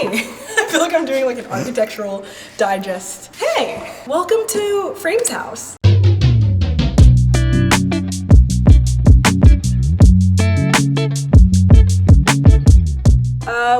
Hey, I feel like I'm doing like an architectural digest. Hey, welcome to Frame's house.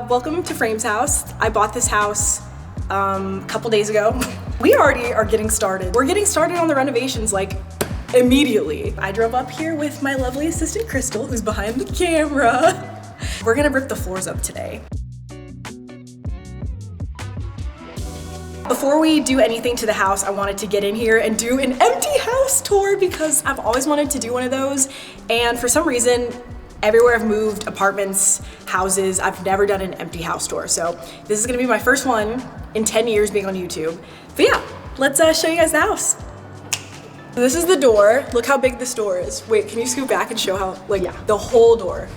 Welcome to Frame's house. I bought this house a couple days ago. We already are getting started. We're getting started on the renovations like immediately. I drove up here with my lovely assistant Crystal, who's behind the camera. We're gonna rip the floors up today. Before we do anything to the house, I wanted to get in here and do an empty house tour because I've always wanted to do one of those. And for some reason, everywhere I've moved, apartments, houses, I've never done an empty house tour. So this is gonna be my first one in 10 years being on YouTube. But yeah, let's show you guys the house. This is the door. Look how big this door is. Wait, can you scoot back and show how, like, yeah, the whole door.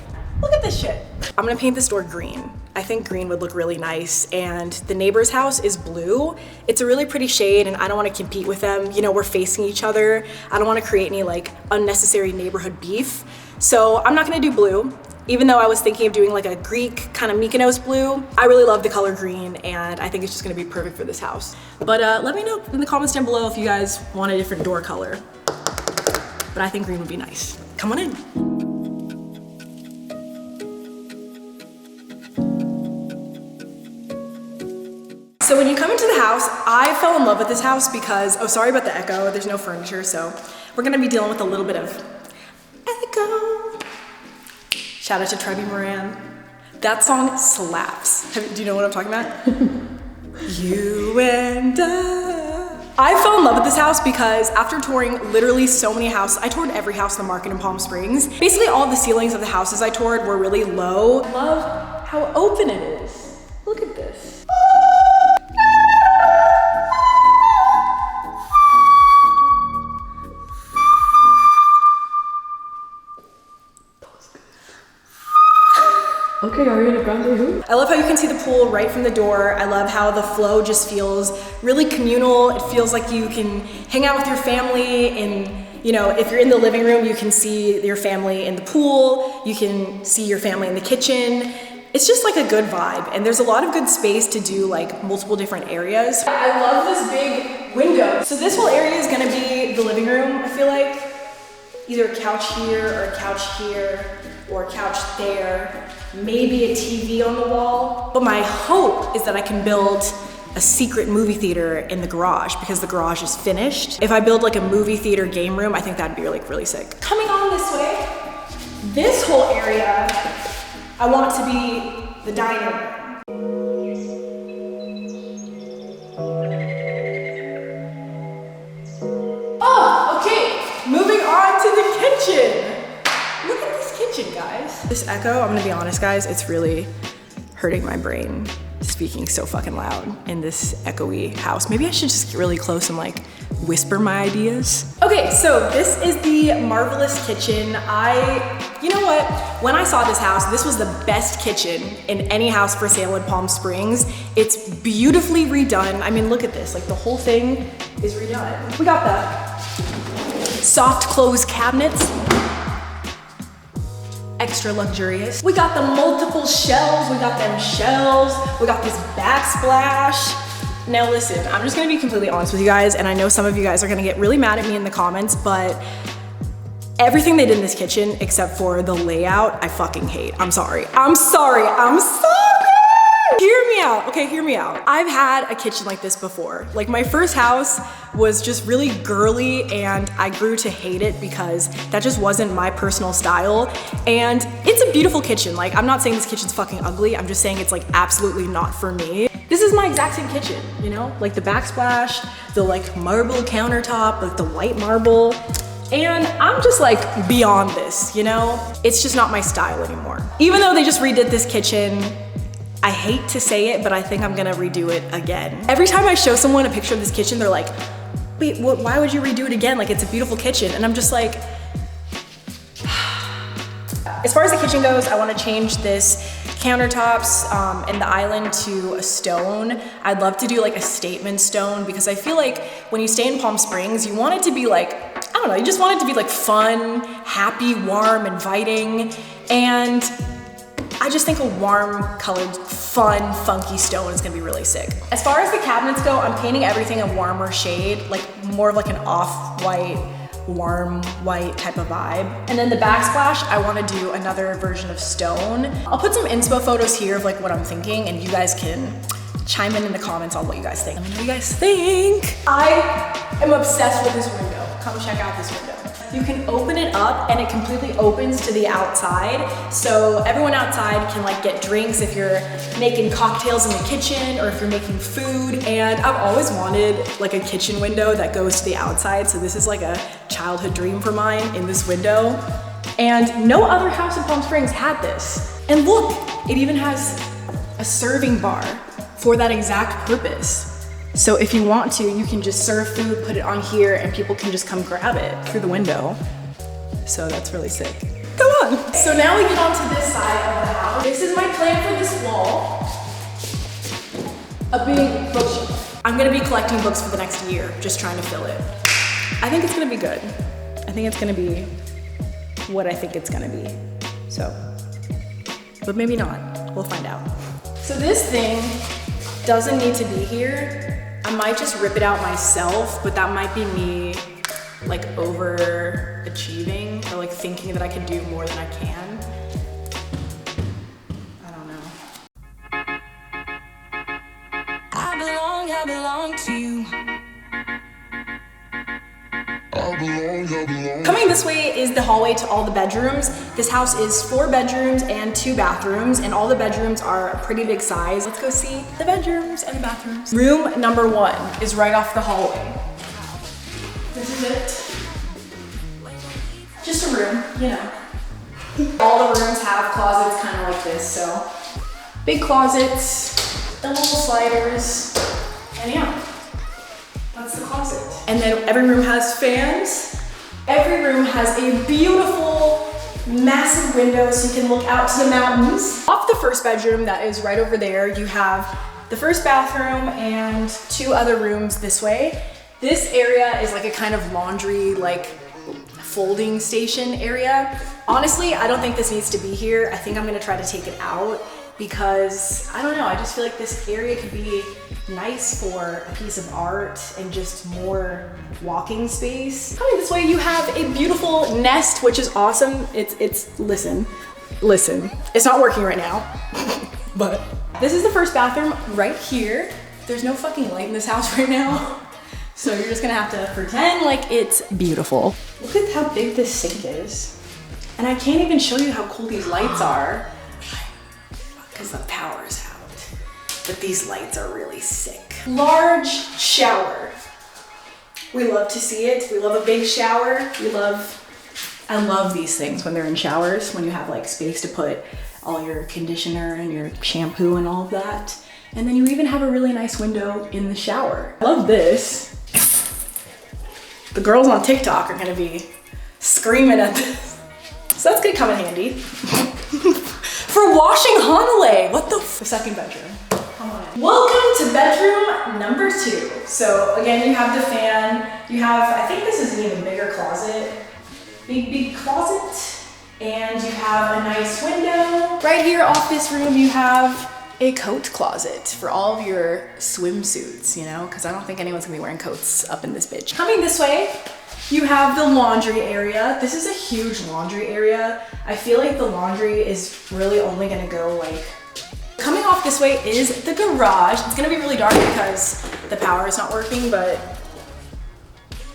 Look at this shit. I'm gonna paint this door green. I think green would look really nice, and the neighbor's house is blue. It's a really pretty shade, and I don't wanna compete with them. You know, we're facing each other. I don't wanna create any like unnecessary neighborhood beef. So I'm not gonna do blue, even though I was thinking of doing like a Greek kind of Mykonos blue. I really love the color green, and I think it's just gonna be perfect for this house. But let me know in the comments down below if you guys want a different door color. But I think green would be nice. Come on in. So when you come into the house, I fell in love with this house because, oh, sorry about the echo, there's no furniture, so we're gonna be dealing with a little bit of echo. Shout out to Trevi Moran. That song slaps. Do you know what I'm talking about? You and I fell in love with this house because after touring literally so many houses, I toured every house in the market in Palm Springs. Basically all the ceilings of the houses I toured were really low. Love how open it is. Look at this. Okay, Ariana Grande who? I love how you can see the pool right from the door. I love how the flow just feels really communal. It feels like you can hang out with your family, and you know, if you're in the living room, you can see your family in the pool. You can see your family in the kitchen. It's just like a good vibe, and there's a lot of good space to do like multiple different areas. I love this big window. So this whole area is gonna be the living room, I feel like. Either a couch here or a couch here or a couch there. Maybe a TV on the wall. But my hope is that I can build a secret movie theater in the garage because the garage is finished. If I build like a movie theater game room, I think that'd be like really sick. Coming on this way, this whole area, I want it to be the dining room. Oh, okay, moving on to the kitchen. Look at this kitchen, guys. This echo, I'm gonna be honest, guys, it's really hurting my brain speaking so fucking loud in this echoey house. Maybe I should just get really close and like whisper my ideas. Okay, so this is the marvelous kitchen. You know what? When I saw this house, this was the best kitchen in any house for sale in Palm Springs. It's beautifully redone. I mean, look at this, like the whole thing is redone. We got the soft close cabinets. Extra luxurious. We got the multiple shelves, we got them shelves, we got this backsplash. Now listen, I'm just gonna be completely honest with you guys, and I know some of you guys are gonna get really mad at me in the comments, but everything they did in this kitchen, except for the layout, I fucking hate. I'm sorry. I'm sorry. I'm sorry. Hear me out, okay, hear me out. I've had a kitchen like this before. Like my first house was just really girly, and I grew to hate it because that just wasn't my personal style. And it's a beautiful kitchen. Like, I'm not saying this kitchen's fucking ugly, I'm just saying it's like absolutely not for me. This is my exact same kitchen, you know? Like the backsplash, the like marble countertop, like the white marble. And I'm just like beyond this, you know? It's just not my style anymore. Even though they just redid this kitchen, I hate to say it, but I think I'm gonna redo it again. Every time I show someone a picture of this kitchen, they're like, wait, why would you redo it again? Like, it's a beautiful kitchen. And I'm just like, as far as the kitchen goes, I wanna change this countertops and the island to a stone. I'd love to do like a statement stone because I feel like when you stay in Palm Springs, you want it to be like, I don't know, you just want it to be like fun, happy, warm, inviting. And I just think a warm colored fun, funky stone. It's gonna be really sick. As far as the cabinets go, I'm painting everything a warmer shade, like more of like an off-white, warm white type of vibe. And then the backsplash, I wanna do another version of stone. I'll put some inspo photos here of like what I'm thinking, and you guys can chime in the comments on what you guys think. Let me know what you guys think. I am obsessed with this window. Come check out this window. You can open it up and it completely opens to the outside. So everyone outside can like get drinks if you're making cocktails in the kitchen or if you're making food. And I've always wanted like a kitchen window that goes to the outside. So this is like a childhood dream for mine in this window. And no other house in Palm Springs had this. And look, it even has a serving bar for that exact purpose. So if you want to, you can just serve food, put it on here, and people can just come grab it through the window. So that's really sick. Come on. So now we get on to this side of the house. This is my plan for this wall. A big bookshelf. I'm gonna be collecting books for the next year, just trying to fill it. I think it's gonna be good. I think it's gonna be what I think it's gonna be. So, but maybe not, we'll find out. So this thing doesn't need to be here. I might just rip it out myself, but that might be me like overachieving or like thinking that I can do more than I can. I don't know. I belong to you. Coming this way is the hallway to all the bedrooms. This house is 4 bedrooms and 2 bathrooms, and all the bedrooms are a pretty big size. Let's go see the bedrooms and the bathrooms. Room number 1 is right off the hallway. This is it. Just a room, you know. All the rooms have closets kind of like this, so big closets, and little sliders, and yeah. That's the closet. And then every room has fans. Every room has a beautiful, massive window so you can look out to the mountains. Off the first bedroom that is right over there, you have the first bathroom and 2 other rooms this way. This area is like a kind of laundry, like folding station area. Honestly, I don't think this needs to be here. I think I'm gonna try to take it out because, I don't know, I just feel like this area could be nice for a piece of art and just more walking space. Coming this way, you have a beautiful nest, which is awesome. Listen, it's not working right now, but this is the first bathroom right here. There's no fucking light in this house right now. So you're just gonna have to pretend like it's beautiful. Look at how big this sink is. And I can't even show you how cool these lights are because the power's out. But these lights are really sick. Large shower. We love to see it. We love a big shower. I love these things when they're in showers, when you have like space to put all your conditioner and your shampoo and all of that. And then you even have a really nice window in the shower. I love this. The girls on TikTok are gonna be screaming at this. So that's gonna come in handy. For washing Hanalei, the second bedroom. Come on in. Welcome to bedroom number 2. So again, you have the fan. You have, I think this is an even bigger closet. Big closet. And you have a nice window. Right here off this room, you have a coat closet for all of your swimsuits, you know, because I don't think anyone's gonna be wearing coats up in this bitch. Coming this way, you have the laundry area. This is a huge laundry area. I feel like the laundry is really only gonna go like, coming off this way is the garage. It's gonna be really dark because the power is not working, but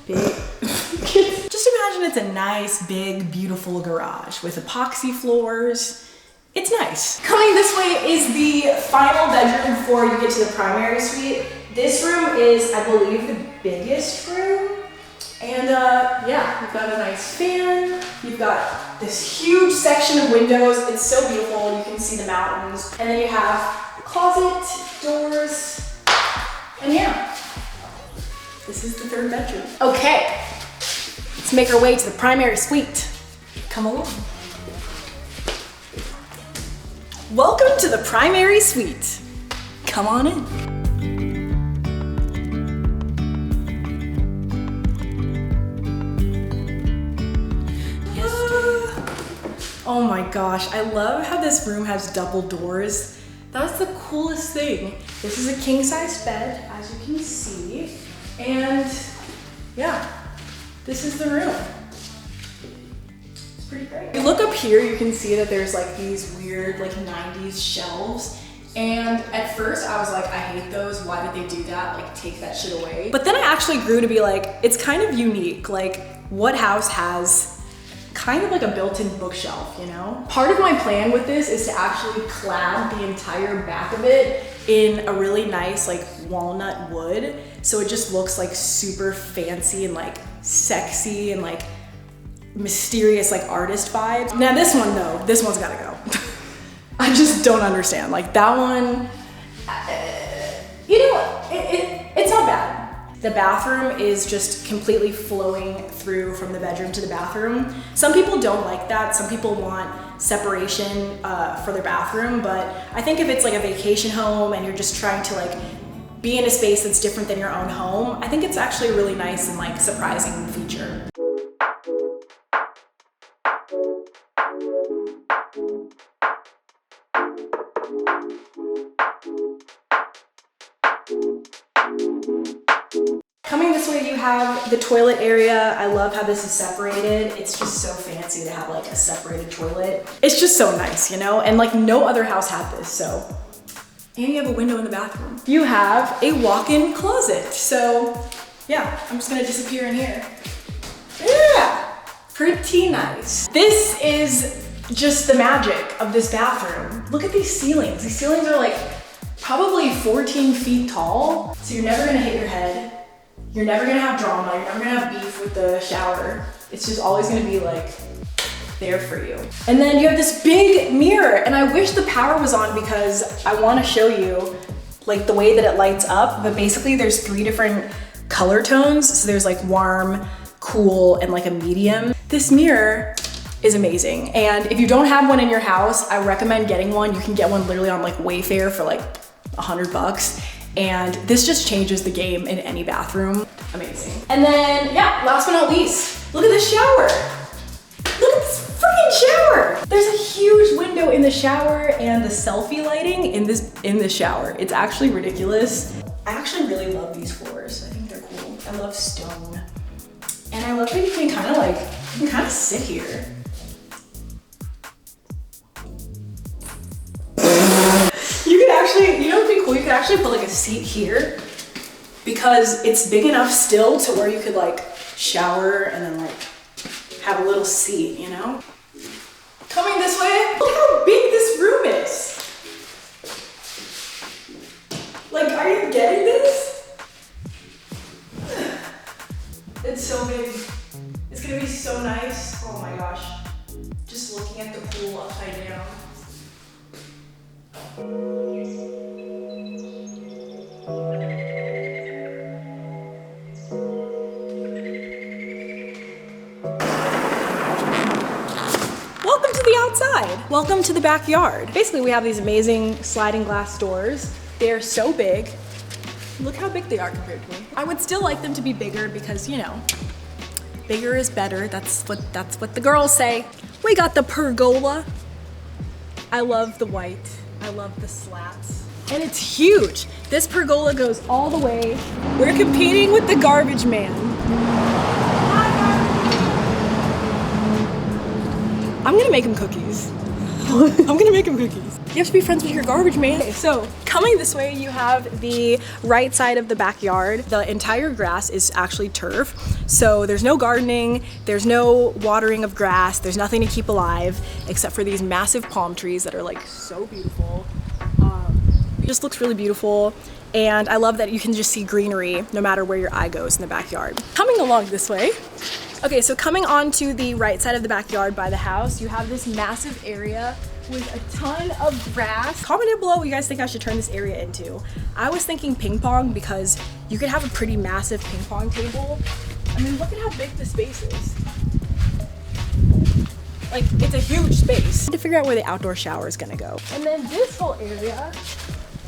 big. Just imagine it's a nice, big, beautiful garage with epoxy floors. It's nice. Coming this way is the final bedroom before you get to the primary suite. This room is, I believe, the biggest room. And yeah, you've got a nice fan. You've got this huge section of windows. It's so beautiful. You can see the mountains. And then you have a closet, doors, and yeah. This is the 3rd bedroom. Okay, let's make our way to the primary suite. Come along. Welcome to the primary suite. Come on in. Oh my gosh, I love how this room has double doors. That's the coolest thing. This is a king-size bed, as you can see. And yeah, this is the room. It's pretty great. If you look up here, you can see that there's like these weird like 90s shelves. And at first I was like, I hate those. Why did they do that? Like, take that shit away. But then I actually grew to be like, it's kind of unique. Like, what house has kind of like a built-in bookshelf, you know? Part of my plan with this is to actually clad the entire back of it in a really nice like walnut wood. So it just looks like super fancy and like sexy and like mysterious, like artist vibes. Now this one though, this one's gotta go. I just don't understand. Like that one, you know, it's not bad. The bathroom is just completely flowing through from the bedroom to the bathroom. Some people don't like that. Some people want separation for their bathroom, but I think if it's like a vacation home and you're just trying to like be in a space that's different than your own home, I think it's actually a really nice and like surprising feature. Coming this way, you have the toilet area. I love how this is separated. It's just so fancy to have like a separated toilet. It's just so nice, you know? And like no other house had this, so. And you have a window in the bathroom. You have a walk-in closet. So yeah, I'm just gonna disappear in here. Yeah, pretty nice. This is just the magic of this bathroom. Look at these ceilings. These ceilings are like probably 14 feet tall. So you're never gonna hit your head. You're never gonna have drama. You're never gonna have beef with the shower. It's just always gonna be like there for you. And then you have this big mirror, and I wish the power was on because I wanna show you like the way that it lights up, but basically there's 3 different color tones. So there's like warm, cool, and like a medium. This mirror is amazing. And if you don't have one in your house, I recommend getting one. You can get one literally on like Wayfair for like $100. And this just changes the game in any bathroom. Amazing. And then, yeah, last but not least, look at this shower. Look at this freaking shower. There's a huge window in the shower and the selfie lighting in this shower. It's actually ridiculous. I actually really love these floors. I think they're cool. I love stone. And I love that you can kind of sit here. You could actually, you know what'd be cool? You could actually put like a seat here because it's big enough still to where you could like shower and then like have a little seat, you know? Coming this way, look how big this room is. Like, are you getting this? It's so big. It's gonna be so nice. Oh my gosh. Just looking at the pool upside down. Welcome to the outside. Welcome to the backyard. Basically, we have these amazing sliding glass doors. They are so big. Look how big they are compared to me. I would still like them to be bigger because, you know, bigger is better. That's what the girls say. We got the pergola. I love the white. I love the slats. And it's huge. This pergola goes all the way. We're competing with the garbage man. I'm gonna make him cookies. I'm gonna make him cookies. You have to be friends with your garbage man. Okay, so coming this way, you have the right side of the backyard. The entire grass is actually turf. So there's no gardening, there's no watering of grass, there's nothing to keep alive except for these massive palm trees that are like so beautiful. It just looks really beautiful. And I love that you can just see greenery no matter where your eye goes in the backyard. Coming along this way. Okay, so coming onto the right side of the backyard by the house, you have this massive area with a ton of grass. Comment down below what you guys think I should turn this area into. I was thinking ping pong because you could have a pretty massive ping pong table. I mean, look at how big the space is. Like, it's a huge space. To figure out where the outdoor shower is gonna go. And then this whole area,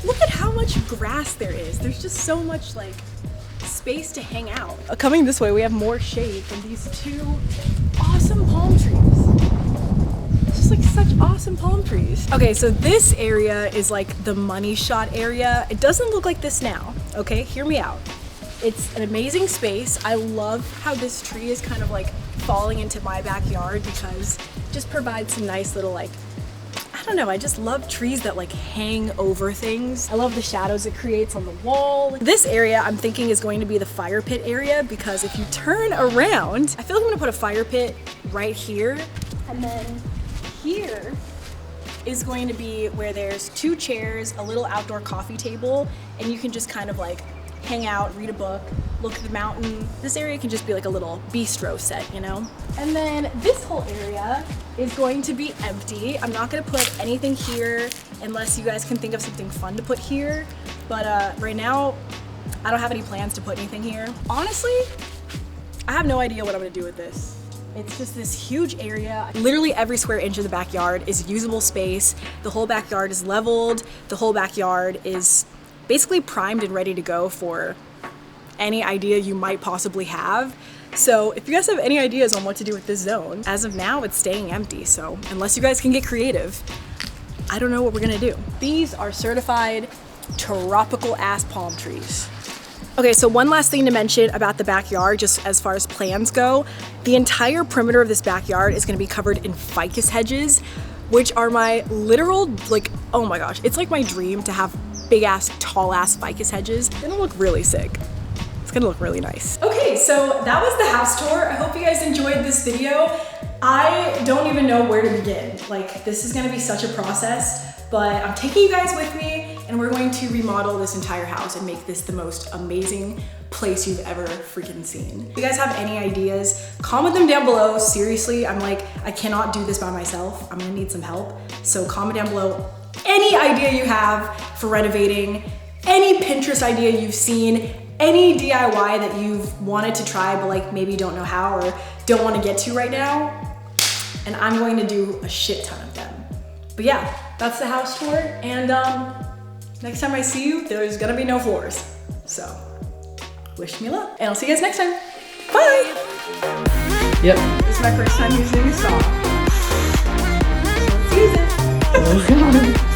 look at how much grass there is. There's just so much like space to hang out. Coming this way, we have more shade from these 2 awesome palm trees. just like such awesome palm trees. Okay, so this area is like the money shot area. It doesn't look like this now, okay? Hear me out. It's an amazing space. I love how this tree is kind of like falling into my backyard because it just provides some nice little like, I don't know, I just love trees that like hang over things. I love the shadows it creates on the wall. This area I'm thinking is going to be the fire pit area because if you turn around, I feel like I'm gonna put a fire pit right here, and then here is going to be where there's 2 chairs, a little outdoor coffee table, and you can just kind of like hang out, read a book, look at the mountain. This area can just be like a little bistro set, you know? And then this whole area is going to be empty. I'm not gonna put anything here unless you guys can think of something fun to put here. But right now, I don't have any plans to put anything here. Honestly, I have no idea what I'm gonna do with this. It's just this huge area. Literally every square inch of the backyard is usable space. The whole backyard is leveled. The whole backyard is basically primed and ready to go for any idea you might possibly have. So if you guys have any ideas on what to do with this zone, as of now, it's staying empty. So unless you guys can get creative, I don't know what we're gonna do. These are certified tropical ass palm trees. Okay, so one last thing to mention about the backyard, just as far as plans go, the entire perimeter of this backyard is gonna be covered in ficus hedges, which are my literal, like, oh my gosh, it's like my dream to have big ass, tall ass ficus hedges. It's gonna look really sick. It's gonna look really nice. Okay, so that was the house tour. I hope you guys enjoyed this video. I don't even know where to begin. Like, this is gonna be such a process, but I'm taking you guys with me and we're going to remodel this entire house and make this the most amazing place you've ever freaking seen. If you guys have any ideas, comment them down below. Seriously, I'm like, I cannot do this by myself. I'm gonna need some help. So comment down below any idea you have for renovating, any Pinterest idea you've seen, any DIY that you've wanted to try but like maybe don't know how or don't want to get to right now, and I'm going to do a shit ton of them. But yeah, that's the house tour, and next time I see you, there's gonna be no floors. So wish me luck, and I'll see you guys next time. Bye! Yep. This is my first time using a saw. So let's use it. Oh, God.